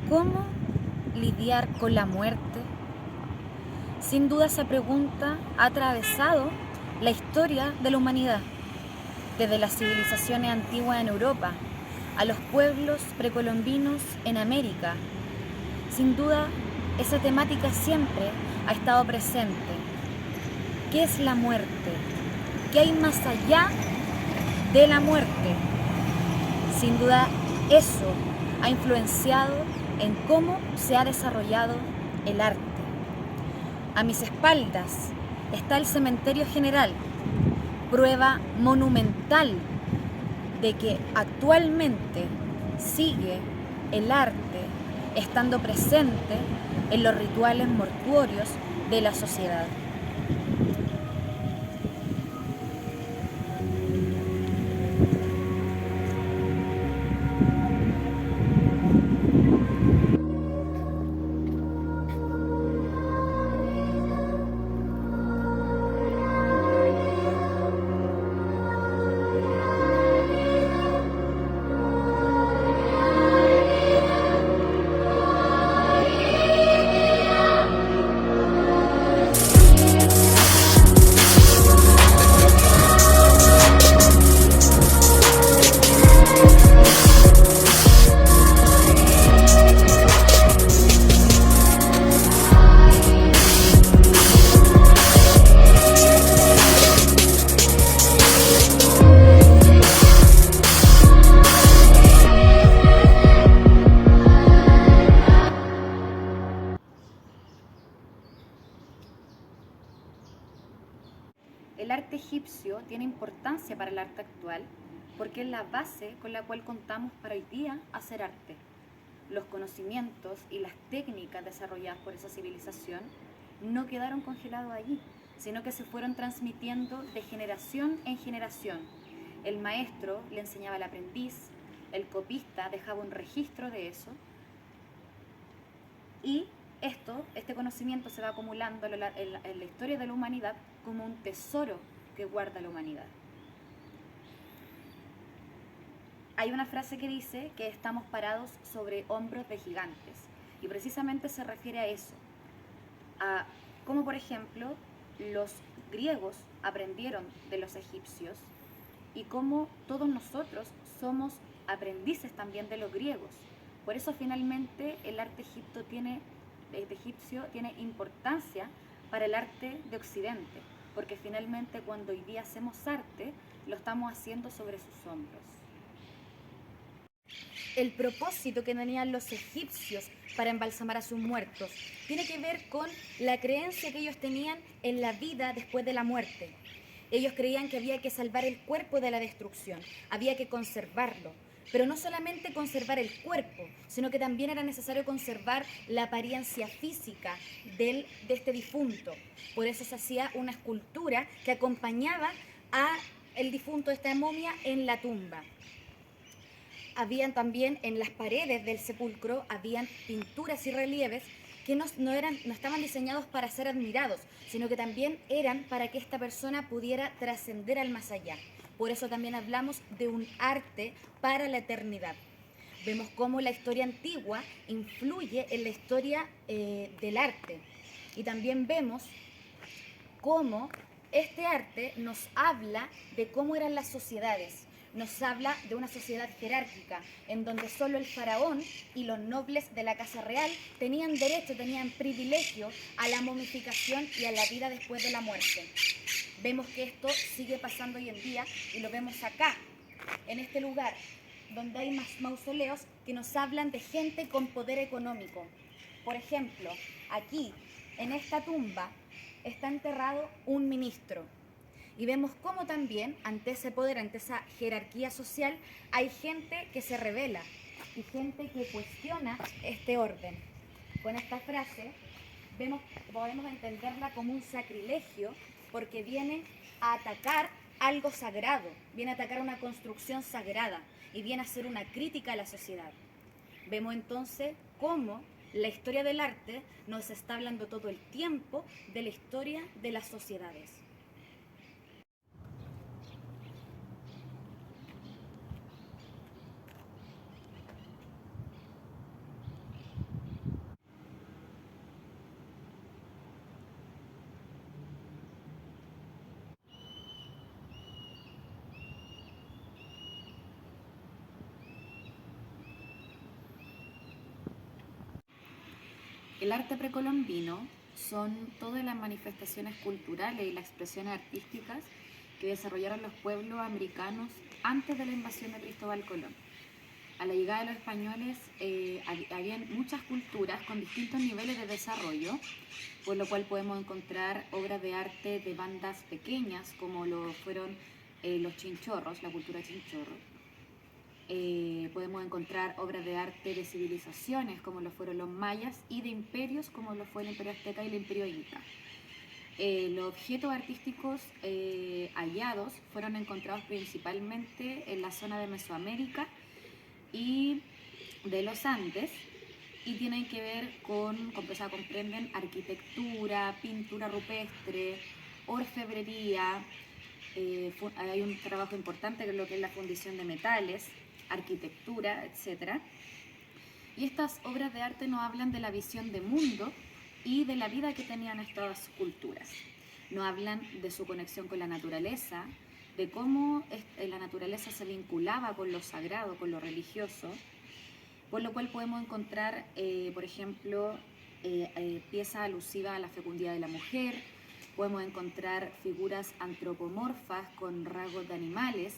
¿Cómo lidiar con la muerte? Sin duda esa pregunta ha atravesado la historia de la humanidad, desde las civilizaciones antiguas en Europa a los pueblos precolombinos en América. Sin duda, esa temática siempre ha estado presente. ¿Qué es la muerte? ¿Qué hay más allá de la muerte? Sin duda, eso ha influenciado en cómo se ha desarrollado el arte. A mis espaldas está el Cementerio General, prueba monumental de que actualmente sigue el arte estando presente en los rituales mortuorios de la sociedad. El arte egipcio tiene importancia para el arte actual porque es la base con la cual contamos para hoy día hacer arte. Los conocimientos y las técnicas desarrolladas por esa civilización no quedaron congelados allí, sino que se fueron transmitiendo de generación en generación. El maestro le enseñaba al aprendiz, el copista dejaba un registro de eso y este conocimiento se va acumulando en la historia de la humanidad como un tesoro que guarda la humanidad. Hay una frase que dice que estamos parados sobre hombros de gigantes y precisamente se refiere a eso, a cómo por ejemplo los griegos aprendieron de los egipcios y cómo todos nosotros somos aprendices también de los griegos. Por eso finalmente el arte egipcio tiene importancia para el arte de Occidente, porque finalmente cuando hoy día hacemos arte, lo estamos haciendo sobre sus hombros. El propósito que tenían los egipcios para embalsamar a sus muertos tiene que ver con la creencia que ellos tenían en la vida después de la muerte. Ellos creían que había que salvar el cuerpo de la destrucción, había que conservarlo. Pero no solamente conservar el cuerpo, sino que también era necesario conservar la apariencia física de este difunto. Por eso se hacía una escultura que acompañaba al difunto de esta momia en la tumba. Habían también en las paredes del sepulcro, habían pinturas y relieves que no estaban diseñados para ser admirados, sino que también eran para que esta persona pudiera trascender al más allá. Por eso también hablamos de un arte para la eternidad. Vemos cómo la historia antigua influye en la historia del arte. Y también vemos cómo este arte nos habla de cómo eran las sociedades. Nos habla de una sociedad jerárquica, en donde solo el faraón y los nobles de la casa real tenían derecho, tenían privilegio a la momificación y a la vida después de la muerte. Vemos que esto sigue pasando hoy en día y lo vemos acá, en este lugar, donde hay más mausoleos que nos hablan de gente con poder económico. Por ejemplo, aquí, en esta tumba, está enterrado un ministro. Y vemos cómo también, ante ese poder, ante esa jerarquía social, hay gente que se rebela y gente que cuestiona este orden. Con esta frase podemos entenderla como un sacrilegio porque viene a atacar algo sagrado, viene a atacar una construcción sagrada y viene a hacer una crítica a la sociedad. Vemos entonces cómo la historia del arte nos está hablando todo el tiempo de la historia de las sociedades. El arte precolombino son todas las manifestaciones culturales y las expresiones artísticas que desarrollaron los pueblos americanos antes de la invasión de Cristóbal Colón. A la llegada de los españoles habían muchas culturas con distintos niveles de desarrollo, por lo cual podemos encontrar obras de arte de bandas pequeñas, como lo fueron los chinchorros, la cultura chinchorro. Podemos encontrar obras de arte de civilizaciones, como lo fueron los mayas, y de imperios, como lo fue el imperio azteca y el imperio inca. Los objetos artísticos hallados fueron encontrados principalmente en la zona de Mesoamérica y de los Andes, y tienen que ver comprenden arquitectura, pintura rupestre, orfebrería. Hay un trabajo importante que es lo que es la fundición de metales, arquitectura, etc. Y estas obras de arte nos hablan de la visión de mundo y de la vida que tenían estas culturas. Nos hablan de su conexión con la naturaleza, de cómo la naturaleza se vinculaba con lo sagrado, con lo religioso, por lo cual podemos encontrar, por ejemplo, piezas alusivas a la fecundidad de la mujer, podemos encontrar figuras antropomorfas con rasgos de animales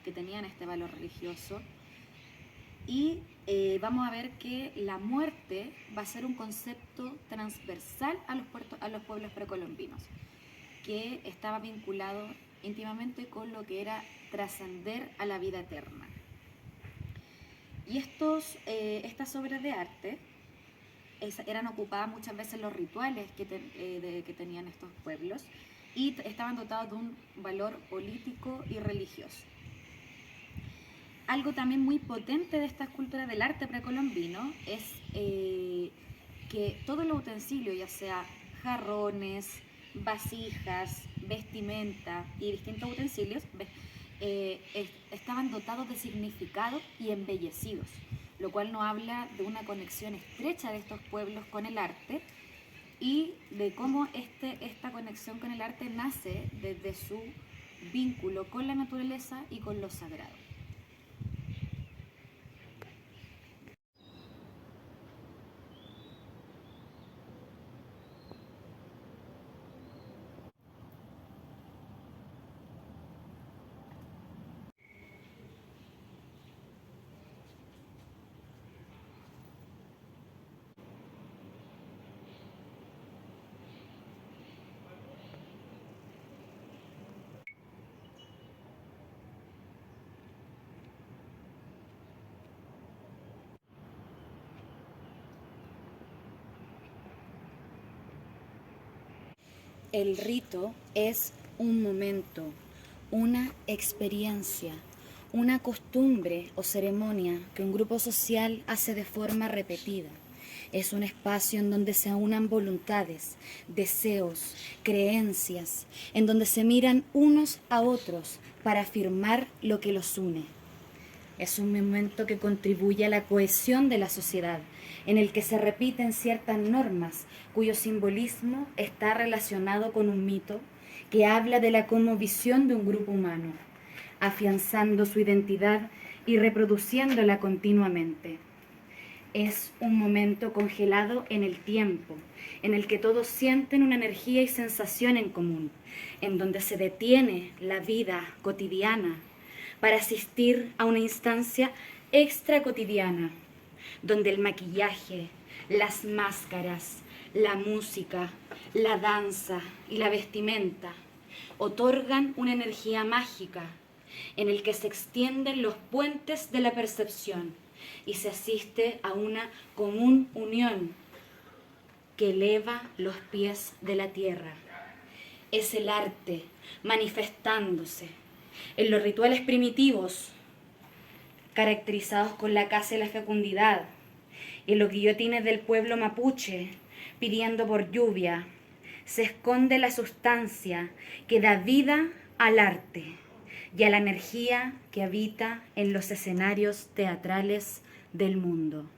que tenían este valor religioso, y vamos a ver que la muerte va a ser un concepto transversal a los pueblos precolombinos, que estaba vinculado íntimamente con lo que era trascender a la vida eterna. Y estas obras de arte eran ocupadas muchas veces en los rituales que tenían estos pueblos, y estaban dotados de un valor político y religioso. Algo también muy potente de estas culturas del arte precolombino es que todos los utensilios, ya sea jarrones, vasijas, vestimenta y distintos utensilios, estaban dotados de significado y embellecidos, lo cual nos habla de una conexión estrecha de estos pueblos con el arte, y de cómo esta conexión con el arte nace desde su vínculo con la naturaleza y con lo sagrado. El rito es un momento, una experiencia, una costumbre o ceremonia que un grupo social hace de forma repetida. Es un espacio en donde se aunan voluntades, deseos, creencias, en donde se miran unos a otros para afirmar lo que los une. Es un momento que contribuye a la cohesión de la sociedad, en el que se repiten ciertas normas cuyo simbolismo está relacionado con un mito que habla de la cosmovisión de un grupo humano, afianzando su identidad y reproduciéndola continuamente. Es un momento congelado en el tiempo, en el que todos sienten una energía y sensación en común, en donde se detiene la vida cotidiana para asistir a una instancia extra cotidiana, donde el maquillaje, las máscaras, la música, la danza y la vestimenta otorgan una energía mágica en el que se extienden los puentes de la percepción y se asiste a una común unión que eleva los pies de la tierra. Es el arte manifestándose en los rituales primitivos, caracterizados con la caza y la fecundidad, en los guillotines del pueblo mapuche, pidiendo por lluvia, se esconde la sustancia que da vida al arte y a la energía que habita en los escenarios teatrales del mundo.